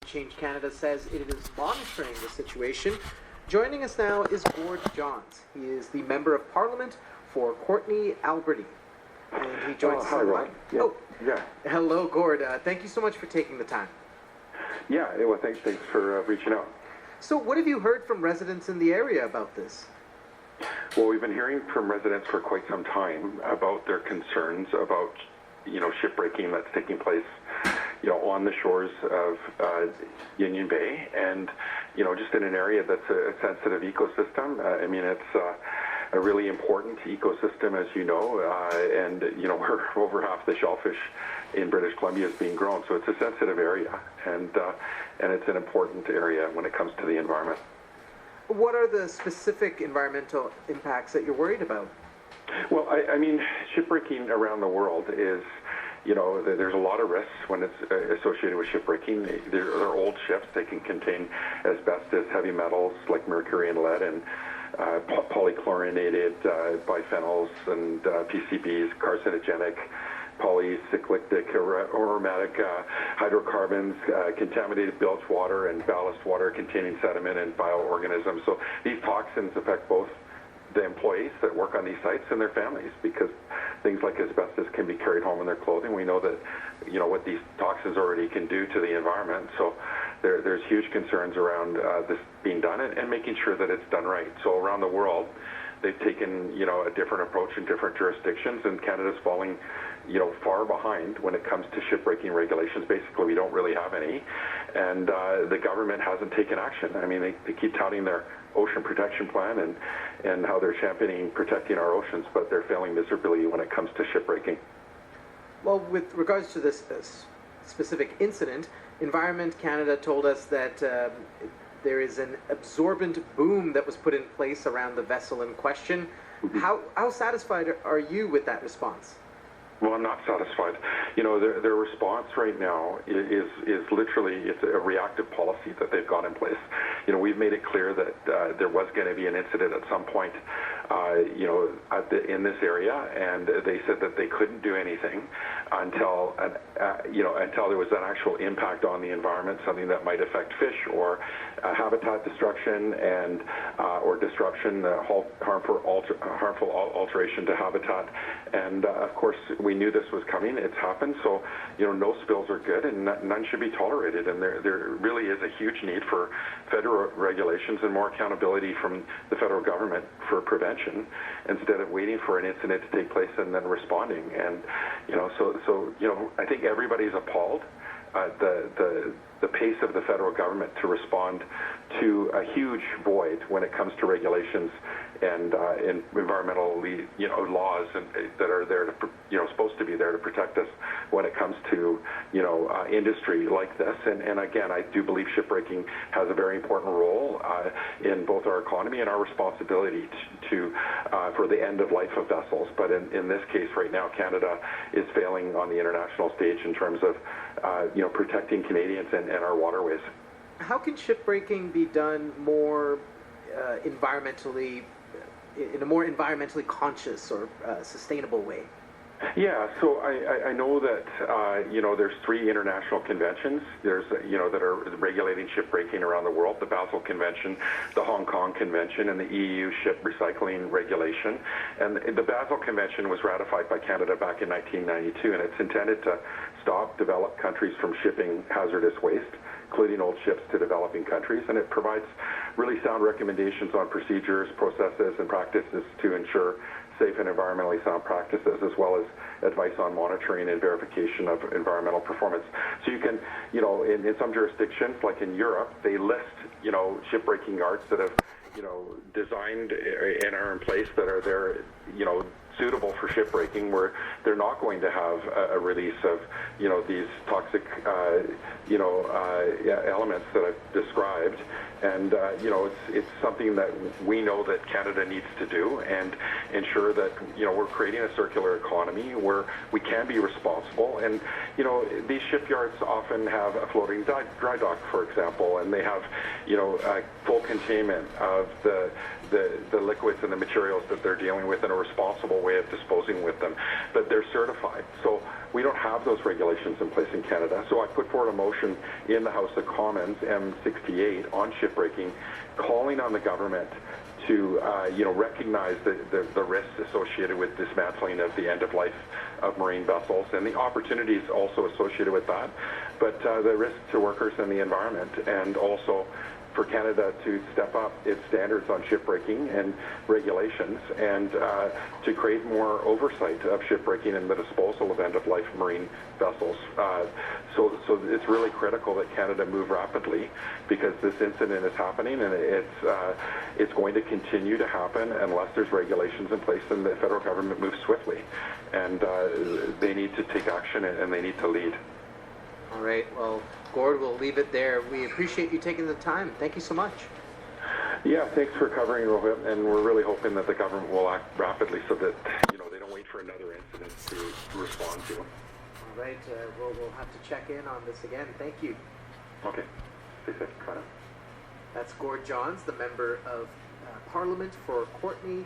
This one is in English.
Change Canada says it is monitoring the situation. Joining us now is Gord. He is the Member of Parliament for Courtenay Alberni. And he joins us. Hi, Ron. Yeah. Hello, Gord. Thank you so much for taking the time. Yeah, well, thanks for reaching out. So what have you heard from residents in the area about this? Well, we've been hearing from residents for quite some time about their concerns about, shipbreaking that's taking place, on the shores of Union Bay, and, just in an area that's a sensitive ecosystem. It's a really important ecosystem, as you know, and, where over half the shellfish in British Columbia is being grown. So it's a sensitive area, and it's an important area when it comes to the environment. What are the specific environmental impacts that you're worried about? Well, shipbreaking around the world is, there's a lot of risks when it's associated with shipbreaking. They're old ships. They can contain asbestos, heavy metals like mercury and lead, and polychlorinated biphenyls and PCBs, carcinogenic, polycyclic aromatic hydrocarbons, contaminated bilge water and ballast water containing sediment and bioorganisms. So these toxins affect both the employees that work on these sites and their families, because things like asbestos can be carried home in their clothing. We know that, what these toxins already can do to the environment. So there's huge concerns around this being done and making sure that it's done right. So around the world, they've taken, a different approach in different jurisdictions, and Canada's falling, far behind when it comes to shipbreaking regulations. Basically, we don't really have any, and the government hasn't taken action. They keep touting their ocean protection plan and how they're championing protecting our oceans, but they're failing miserably when it comes to shipbreaking. Well, with regards to this specific incident, Environment Canada told us that there is an absorbent boom that was put in place around the vessel in question. Mm-hmm. How satisfied are you with that response? Well, I'm not satisfied. Their response right now is literally, it's a reactive policy that they've got in place. We've made it clear that there was going to be an incident at some point, in this area, and they said that they couldn't do anything until there was an actual impact on the environment, something that might affect fish or habitat destruction and or disruption, harmful alteration to habitat, and of course we knew this was coming. It's happened, so no spills are good, and none should be tolerated. And there really is a huge need for federal regulations and more accountability from the federal government for prevention, instead of waiting for an incident to take place and then responding. And I think everybody's appalled at the pace of the federal government to respond to a huge void when it comes to regulations and environmental laws that are there to supposed to be there to protect us when it comes to industry like this. And again, I do believe shipbreaking has a very important role in both our economy and our responsibility to for the end of life of vessels. But in this case right now, Canada is failing on the international stage in terms of protecting Canadians and our waterways. How can shipbreaking be done more environmentally, in a more environmentally conscious or sustainable way? Yeah, so I know that there's 3 international conventions. There's that are regulating shipbreaking around the world: the Basel Convention, the Hong Kong Convention, and the EU Ship Recycling Regulation. And the Basel Convention was ratified by Canada back in 1992, and it's intended to stop developed countries from shipping hazardous waste, including old ships, to developing countries. And it provides really sound recommendations on procedures, processes, and practices to ensure safe and environmentally sound practices, as well as advice on monitoring and verification of environmental performance. So you can, in some jurisdictions, like in Europe, they list, shipbreaking yards that have, designed and are in place that are there, suitable for shipbreaking, where they're not going to have a release of, these toxic, elements that I've described. And, it's something that we know that Canada needs to do, and ensure that, we're creating a circular economy where we can be responsible. And, these shipyards often have a floating dry dock, for example, and they have, full containment of the liquids and the materials that they're dealing with in a responsible way. way of disposing with them, but they're certified. So we don't have those regulations in place in Canada. So I put forward a motion in the House of Commons, M68, on shipbreaking, calling on the government to recognize the risks associated with dismantling of the end of life of marine vessels and the opportunities also associated with that, but the risks to workers and the environment, and also for Canada to step up its standards on shipbreaking and regulations, and to create more oversight of shipbreaking and the disposal of end-of-life marine vessels. So it's really critical that Canada move rapidly, because this incident is happening, and it's going to continue to happen unless there's regulations in place and the federal government moves swiftly. And they need to take action, and they need to lead. All right. Well, Gord, we'll leave it there. We appreciate you taking the time. Thank you so much. Yeah, thanks for covering, Rohit, and we're really hoping that the government will act rapidly so that they don't wait for another incident to respond to. All right. We'll have to check in on this again. Thank you. Okay. Stay safe. Bye now. That's Gord Johns, the member of Parliament for Courtenay